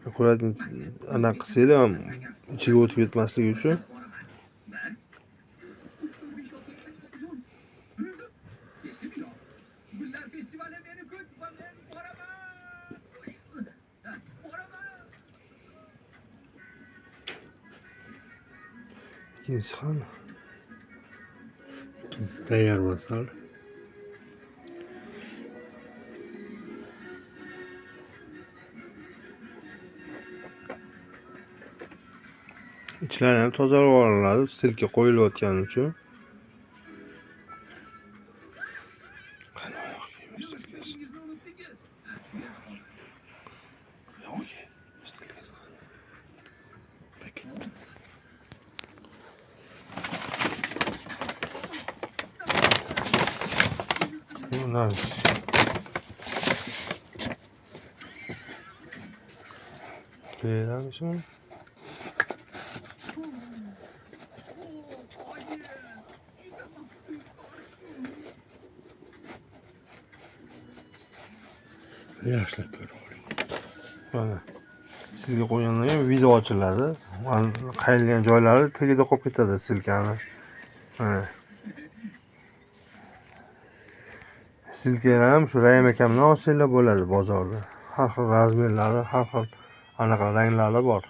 Akkurat anaqa qilsanglar ham ichiga o'tib ketmasligi uchun ikkinchisi qani? Tayyor bo'lsa. İçlari ham tozalab olinadi, stilka qo'yilayotgani uchun. Qani oyoq kiyimi stilkasi? Yo'q, stilkasi. Bunlar Kuyeramiz mi? Yaxshilab ko'ring. Mana silka qo'ygandan keyin video ochiladi. Qayrilgan joylari tagida qolib ketadi silkani. Mana silkalar ham shu Rayim akamdan olsanglar bo'ladi bozorda. Har xil razmerlari, har xil anaqa ranglari bor.